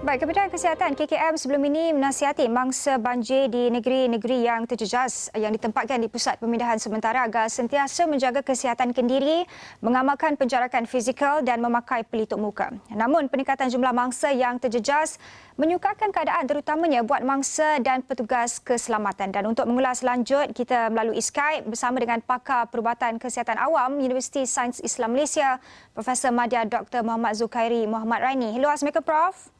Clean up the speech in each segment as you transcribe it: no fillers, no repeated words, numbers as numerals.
Baik, Kementerian Kesihatan KKM sebelum ini menasihati mangsa banjir di negeri-negeri yang terjejas yang ditempatkan di pusat pemindahan sementara agar sentiasa menjaga kesihatan kendiri, mengamalkan penjarakan fizikal dan memakai pelitup muka. Namun, peningkatan jumlah mangsa yang terjejas menyukarkan keadaan terutamanya buat mangsa dan petugas keselamatan. Dan untuk mengulas lanjut, kita melalui Skype bersama dengan pakar perubatan kesihatan awam Universiti Sains Islam Malaysia, Profesor Madya Dr. Muhammad Zukairi Muhammad Raini. Hello, Assalamualaikum Prof.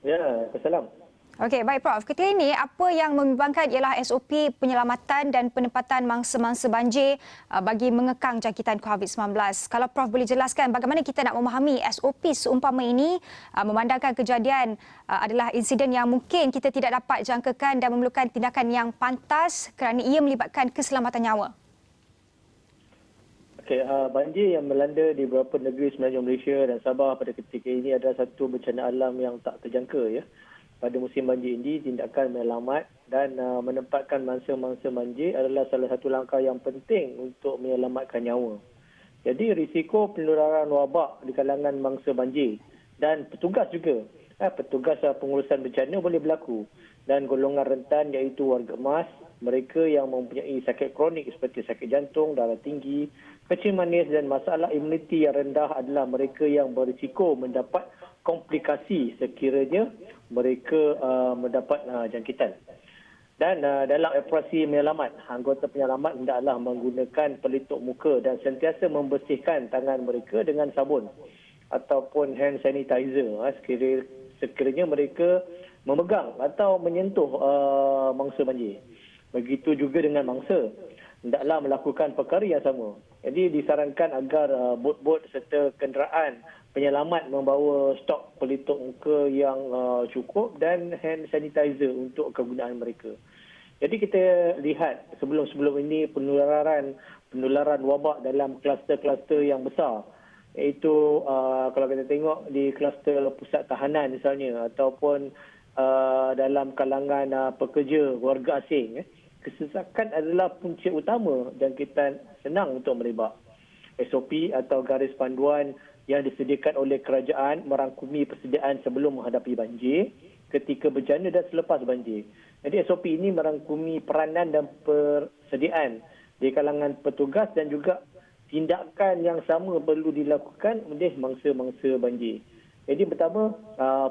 Ya, Assalam. Okey, baik Prof. Ketika ini, apa yang membimbangkan ialah SOP penyelamatan dan penempatan mangsa-mangsa banjir bagi mengekang jangkitan COVID-19. Kalau Prof boleh jelaskan bagaimana kita nak memahami SOP seumpama ini memandangkan kejadian adalah insiden yang mungkin kita tidak dapat jangkakan dan memerlukan tindakan yang pantas kerana ia melibatkan keselamatan nyawa. Okey, banjir yang melanda di beberapa negeri semenanjung Malaysia dan Sabah pada ketika ini adalah satu bencana alam yang tak terjangka ya. Pada musim banjir ini, tindakan menyelamat dan menempatkan mangsa-mangsa banjir adalah salah satu langkah yang penting untuk menyelamatkan nyawa. Jadi risiko penularan wabak di kalangan mangsa banjir dan petugas juga. Petugas pengurusan bencana boleh berlaku dan golongan rentan iaitu warga emas, mereka yang mempunyai sakit kronik seperti sakit jantung, darah tinggi, kecil manis dan masalah imuniti yang rendah adalah mereka yang berisiko mendapat komplikasi sekiranya mereka mendapat jangkitan. Dan dalam operasi menyelamat, anggota penyelamat hendaklah menggunakan pelitup muka dan sentiasa membersihkan tangan mereka dengan sabun ataupun hand sanitizer sekiranya mereka memegang atau menyentuh mangsa banjir. Begitu juga dengan mangsa, hendaklah melakukan perkara yang sama. Jadi disarankan agar bot-bot serta kenderaan penyelamat membawa stok pelitup muka yang cukup dan hand sanitizer untuk kegunaan mereka. Jadi kita lihat sebelum-sebelum ini penularan wabak dalam kluster-kluster yang besar, iaitu kalau kita tengok di kluster pusat tahanan misalnya ataupun dalam kalangan pekerja warga asing, kesesakan adalah punca utama jangkitan senang untuk merebak. SOP atau garis panduan yang disediakan oleh kerajaan merangkumi persediaan sebelum menghadapi banjir, ketika bencana dan selepas banjir. Jadi SOP ini merangkumi peranan dan persediaan di kalangan petugas dan juga tindakan yang sama perlu dilakukan oleh mangsa-mangsa banjir. Jadi pertama,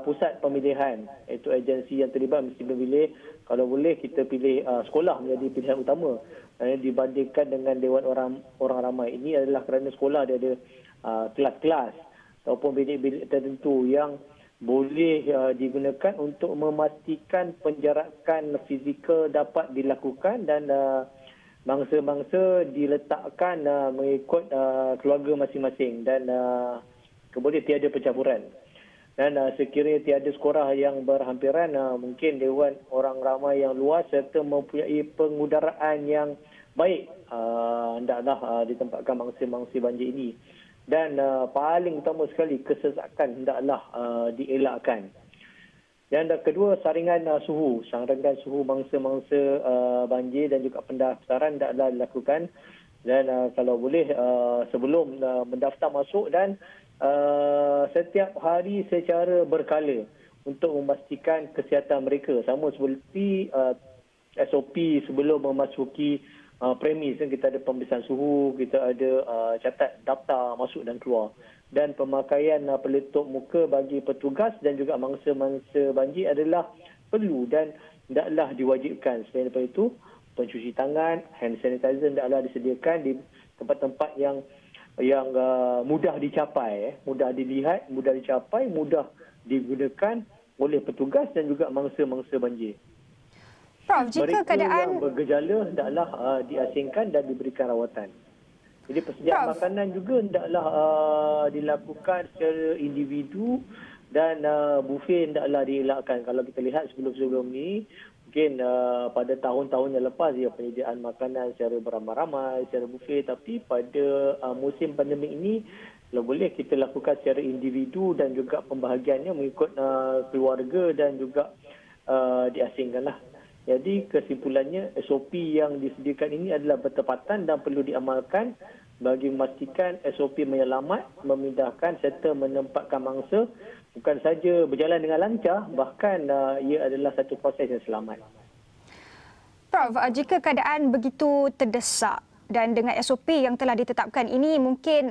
pusat pemilihan, iaitu agensi yang terlibat mesti memilih, kalau boleh kita pilih sekolah menjadi pilihan utama. Dibandingkan dengan Dewan Orang Ramai, ini adalah kerana sekolah dia ada kelas-kelas ataupun bilik-bilik tertentu yang boleh digunakan untuk memastikan penjarakan fizikal dapat dilakukan dan mangsa-mangsa diletakkan mengikut keluarga masing-masing dan kemudian tiada pencampuran. Dan sekiranya tiada sekolah yang berhampiran, mungkin Dewan Orang Ramai yang luas serta mempunyai pengudaraan yang baik hendaklah ditempatkan mangsa-mangsa banjir ini. Dan paling utama sekali, kesesakan hendaklah dielakkan. Dan kedua, saringan suhu mangsa-mangsa banjir dan juga pendaftaran hendaklah dilakukan. Dan kalau boleh sebelum mendaftar masuk dan setiap hari secara berkala untuk memastikan kesihatan mereka. Sama seperti SOP sebelum memasuki premis. Kita ada pemeriksaan suhu, kita ada catat daftar masuk dan keluar. Dan pemakaian pelitup muka bagi petugas dan juga mangsa-mangsa banjir adalah perlu dan hendaklah diwajibkan. Selain daripada itu, pencuci tangan, hand sanitizer hendaklah disediakan di tempat-tempat yang mudah dicapai, mudah dilihat, mudah dicapai, mudah digunakan oleh petugas dan juga mangsa-mangsa banjir. Prof, jika mereka keadaan yang bergejala hendaklah diasingkan dan diberikan rawatan. Jadi persediaan makanan juga hendaklah dilakukan secara individu dan bufet hendaklah dielakkan. Kalau kita lihat sebelum-sebelum ini, mungkin pada tahun-tahun yang lepas penyediaan makanan secara beramai-ramai, secara bufet, tapi pada musim pandemik ini kalau boleh kita lakukan secara individu dan juga pembahagiannya mengikut keluarga dan juga diasingkanlah. Jadi kesimpulannya, SOP yang disediakan ini adalah bertepatan dan perlu diamalkan bagi memastikan SOP menyelamat, memindahkan serta menempatkan mangsa bukan saja berjalan dengan lancar, bahkan ia adalah satu proses yang selamat. Prof, jika keadaan begitu terdesak dan dengan SOP yang telah ditetapkan ini mungkin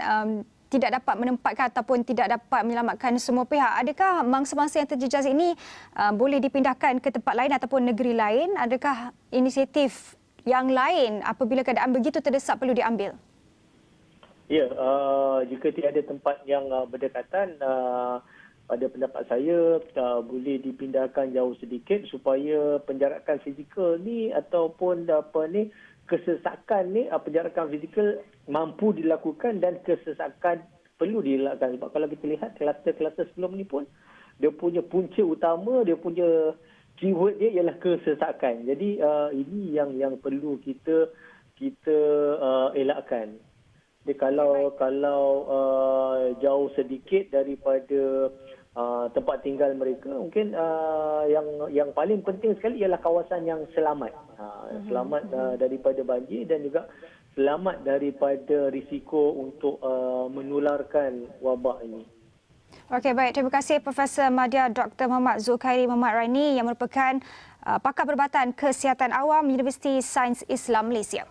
tidak dapat menempatkan ataupun tidak dapat menyelamatkan semua pihak, adakah mangsa-mangsa yang terjejas ini boleh dipindahkan ke tempat lain ataupun negeri lain? Adakah inisiatif yang lain apabila keadaan begitu terdesak perlu diambil? Ya, jika tiada tempat yang berdekatan, pada pendapat saya boleh dipindahkan jauh sedikit supaya penjarakan fizikal ni ataupun kesesakan ni, penjarakan fizikal mampu dilakukan dan kesesakan perlu dilakukan. Sebab kalau kita lihat kluster-kluster sebelum ni pun dia punya punca utama, dia punya keyword dia ialah kesesakan. Jadi ini yang perlu kita elakkan. Jadi kalau jauh sedikit daripada tempat tinggal mereka, mungkin yang paling penting sekali ialah kawasan yang selamat. Selamat daripada banjir dan juga selamat daripada risiko untuk menularkan wabak ini. Okey, baik. Terima kasih Profesor Madya Dr. Muhammad Zulkhairi Muhammad Raini yang merupakan pakar perubatan kesihatan awam Universiti Sains Islam Malaysia.